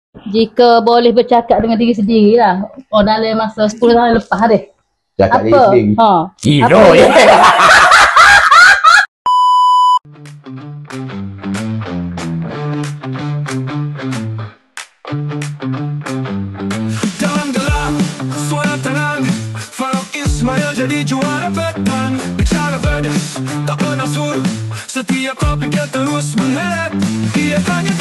Jika boleh bercakap dengan diri sendiri lah. Oh, dalam masa 10 tahun lepas deh. Cakap diri Apa? sendiri. Ha. Hero ya. Dalam gelap, suara tenang, Farouk Ismail jadi juara petang. Bicara pedas, tak pernah suruh, setiap topik dia terus mengelet. Dia tanya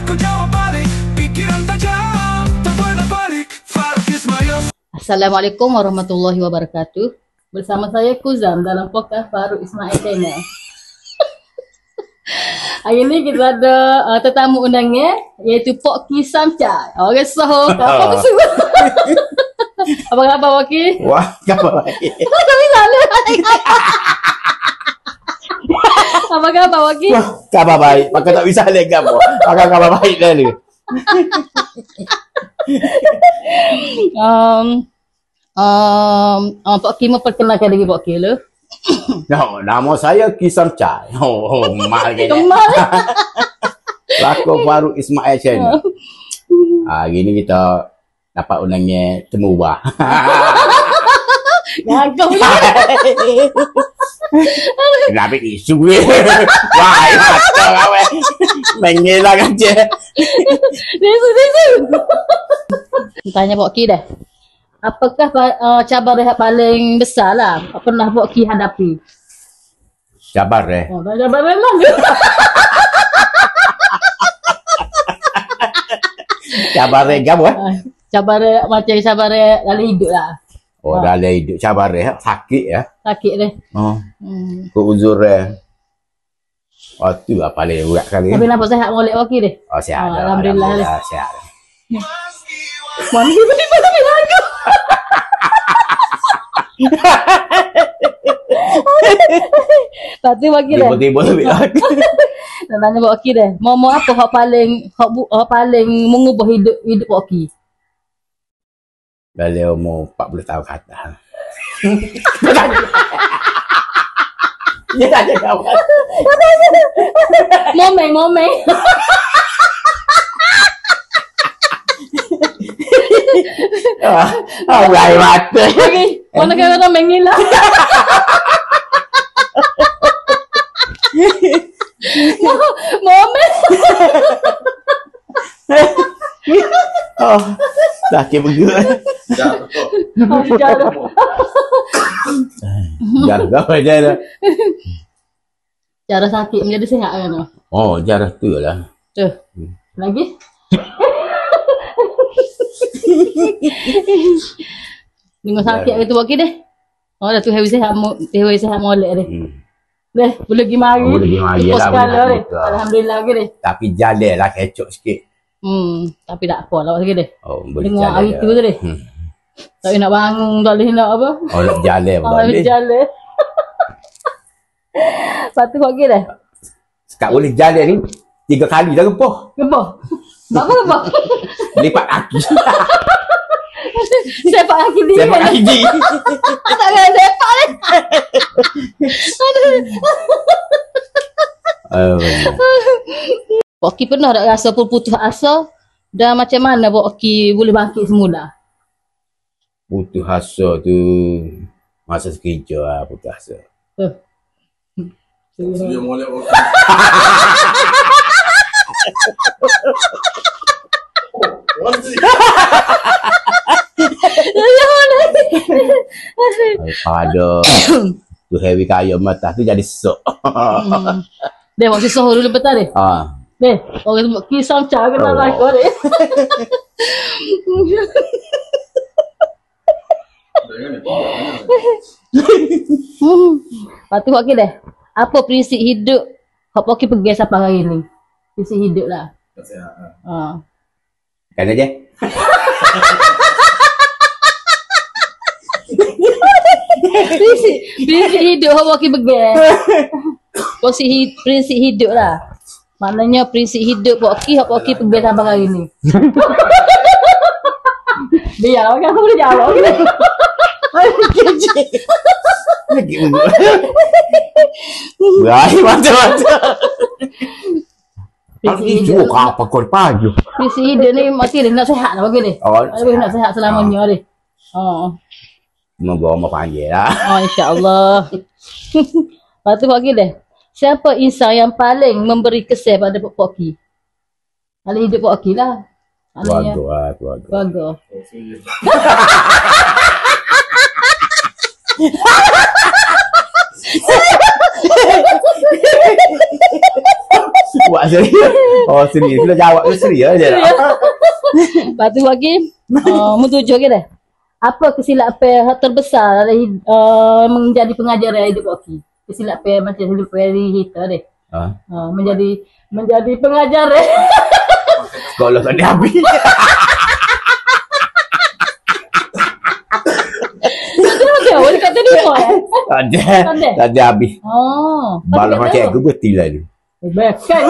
kau jawab balik, pikiran tajam, tak pernah balik. Farouk Ismail. Assalamualaikum warahmatullahi wabarakatuh. Bersama saya Kuzam dalam podcast Farouk Ismail Channel. Hari ni kita ada tetamu undangan iaitu Pok Ki Samchai. Orang Soho. Apa semua? Apa khabar Pok Ki? Wah, khabar baik. Kami lalu. Apa khabar Pok Ki? Wah, khabar baik. Maka tak bisa lagi khabar. Maka khabar baik dah ni. Pok Ki memperkenalkan diri Pok Ki dulu. No, nama saya Ki Samchai. Mahal ke ni. Kemal. Pelakon Farouk Ismail Channel. Hari ni kita dapat undangan temu bah. Ngagau je. Kenapa isu ni? Wah, mata kawan. Mengelah kan je. Desu. Tanya Pok Ki dah. Apakah cabaran yang paling besar lah pernah Pok Ki hadapi? Sabar eh. Oh, cabaran lah. Sabar eh gapo eh? Cabaran macam cabaran dalam hidup lah. Oh, dalam hidup sabar eh. Sakit ya. Sakit deh. Oh. Ke uzur eh. Oh, tu lah paling berat kali. Tapi nampak sihat molek Pok Ki deh. Oh, sihat. Alhamdulillah. Sihat. Mana tiba-tiba tapi lagu. Pasti Pok Ki dah. Tiba-tiba lebih lagi. Nak tanya Pok Ki dah. Mau apa hak paling mengubah hidup Pok Ki? Dalam umur 40 tahun ke atas. Dia tanya kawan. Momeng. Mulai mata. Okey, mana kau mengilah. Momeng. Oh, dah ke bergerak. Jaga aja dah. Cara sakit menjadi sihat kan? Oh, jarah tu lah. Tuh. Lagi? Dengan sakit gitu Pok Ki deh. Oh, dah tu heavy sihat molek deh. Deh, boleh pergi mari. Boleh pergi mari lah, Sekali betul. Alhamdulillah okey deh. Tapi jalan lah kecok sikit. Tapi tak apa lah sikit deh. Oh, boleh Dengar jalan. hari tu je deh. Tak nak bangun, tak boleh nak apa. Oh, nak jalan Tak boleh. boleh jalan. Satu Pok Ki dah. Sekat boleh jalan ni 3 kali dah gempoh. Gempah. Apa gempah? Lipat kaki. Sepak kaki dia. Sepak kaki dia. Tak kena sepak ni. Pok Ki pernah tak rasa putus asa? Dan macam mana Pok Ki boleh bangkit semula? Putus asa tu masa sekejap lah putus asa. Dia molek waktu. Pada tu heavy kaya mata tu jadi sok. Deh, waktu sohor dulu betul deh. Deh, orang tu kisah cara kenal aku deh. Lepas tu Pok Ki deh. Apa prinsip hidup hak Pok Ki pergi sampai hari ni? Prinsip hidup lah. Kan aja. Prinsip hidup hak Pok Ki pergi. Prinsip hidup lah. Maknanya prinsip hidup Pok Ki hak Pok Ki pergi sampai hari ni. Biar aku boleh jawab. Lagi berakhir macam-macam. Tapi juga apa kau pagi. Visi dia ni mati dia nak sihat lah bagi dia. Oh, Dia nak sihat selamanya dia. Oh. Moga mau panggil lah. Oh, insya-Allah. Lepas tu bagi dia. Siapa insan yang paling memberi kesan pada Pok Poki? Ahli hidup Pok Poki lah. Keluarga. Buat serius. Oh, serius. Sudah jawab tu serius je lah. Lepas tu bagi. Mutujuh ke dah. Apa kesilapan terbesar menjadi pengajar hidup Pok Poki? Kesilapan macam hidup kita deh. Menjadi pengajar deh. Sekolah tak ada habis. Boleh kata dia Tak ada habis. Oh. Balas macam aku betul lah tu. Bahkan.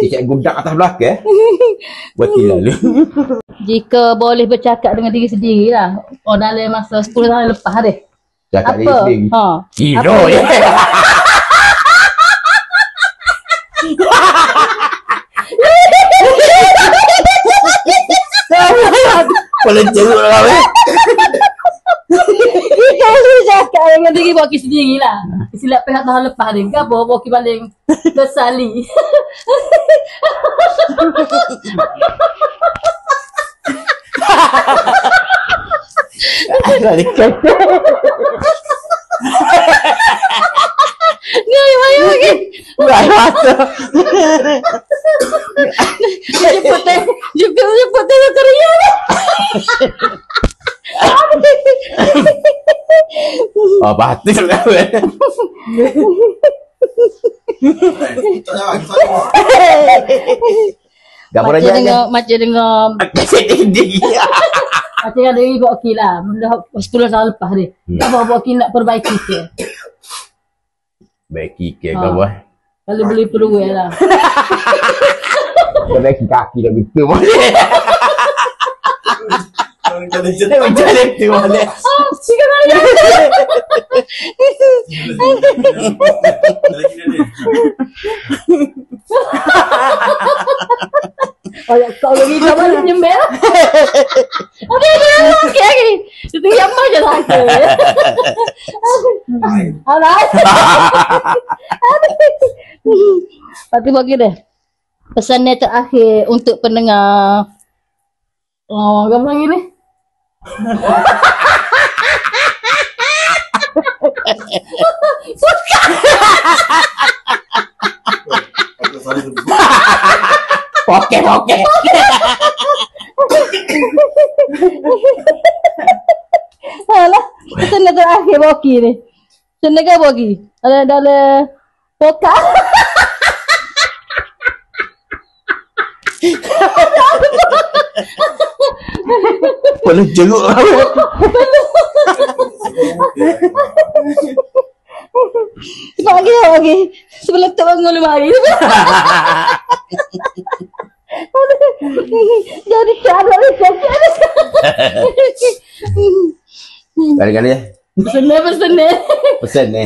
Cikgu budak atas belakang. Betul lah tu. Jika boleh bercakap dengan diri sendiri lah. Oh, dalam masa 10 tahun lepas deh. Cakap diri Apa? sendiri. Hero Apa? je. Paling cerut lah weh. Jika boleh bercakap dengan diri Poki sendiri lah. Silap pihak tahun lepas ni. Kenapa Poki paling tersali? Asal dia kata. Ni ayo lagi. Buat mata. Jemput tengok kerja ni. Oh, batin lah weh. Gambar aja aja. Macam dengan Sedih. macam ada ibu Poki lah. Dah 10 tahun lepas ni. Apa Poki nak perbaiki ke? Baik kiki kau buat. Kalau beli peluang lah. Kau baik kaki dah begitu boleh. Jalan tu boleh. Sikit lagi. Oh, kau lagi dah balik nyembel. Ada lagi. Itu yang macam tak. Alright. Pati bagi deh. Pesannya terakhir untuk pendengar. Oh, gambar gini. Poke. Alah, pesan terakhir Poki ni. Senega Poki. Ada poka. Boleh jeruk lah. Pagi. Sebelum tak bangun lemari. Jadi cara ni cakap. Kali-kali ya. Pesan ni. Pesan ni. Pesan ni.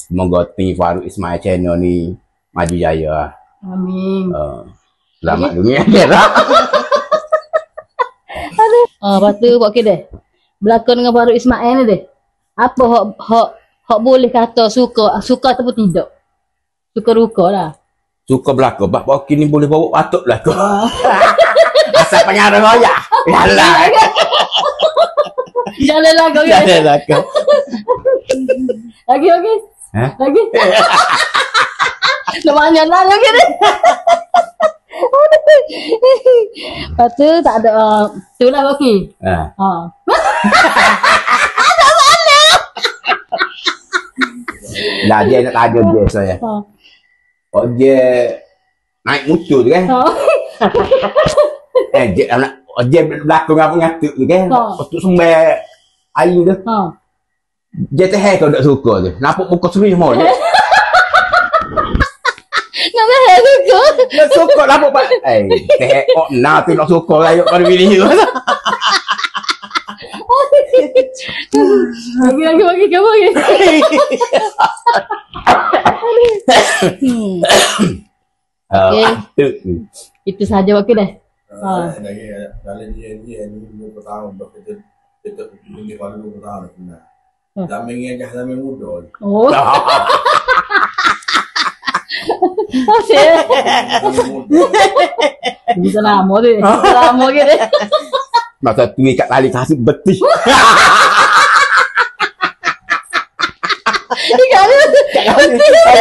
Semoga Tengah Farouk Ismail channel ni maju jaya. Amin. Selamat dunia akhirat. Lepas tu buat kedai. Berlakon dengan Farouk Ismail ni deh. Apa hak boleh kata suka ataupun tidak? Suka ruka lah. Suka belakang. Bak Poki ni boleh bawa batuk belakang. Asal pengaruh raya. Yalah. Jalan lah kau. Jalan lah kau. Lagi. Ha? Lagi. Namanya lah lagi ni. Lepas tu tak ada. Tu lah Poki. Lah dia nak tanya dia saya. Oh dia naik motor tu kan. Dia belakang apa ngatuk tu kan. Untuk sumber air tu. Dia teh kau tak suka tu. Nampak muka suri semua tu. Nak teh suka. Nak suka nampak pak. Teh kok nak tu nak suka rayuk pada bini tu. Bagi kamu lagi. Okey. Itu saja okey dah. Dalam dia ni 20 tahun dah kita ini baru 20 tahun dah. Zaman yang dah zaman muda. Oh. Okey. Bisa lama deh. Lama ke deh. Masa tu kat tali kasih betis.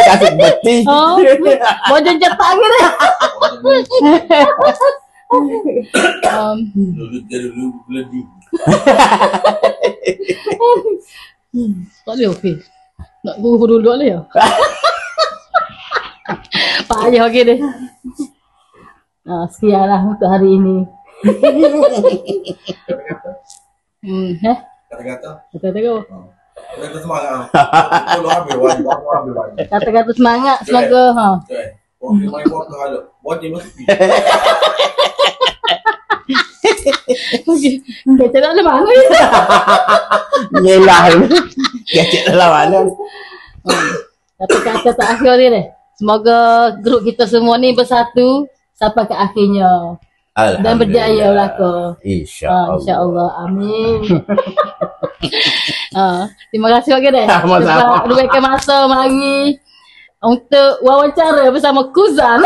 Kasih betis. Oh. Mau cetak ke deh. Dulu lebih. Tak boleh okey. Nak guru dulu boleh ya? Pak Ayah okey deh. Sekianlah untuk hari ini. Kata-kata. Kata-kata. Kata semangat. Kalau habis. Kata-kata semangat semoga Oh, main buat kalau. Buat dia mesti. Okey. Kita nak mana ni? Nyelah. Kecek dalam mana. Kata-kata terakhir ni deh. Semoga grup kita semua ni bersatu sampai ke akhirnya. Dan berjaya belaka. InsyaAllah. InsyaAllah. Amin. Terima kasih okey deh. Sama-sama. Luangkan masa mari untuk wawancara bersama Kuzan.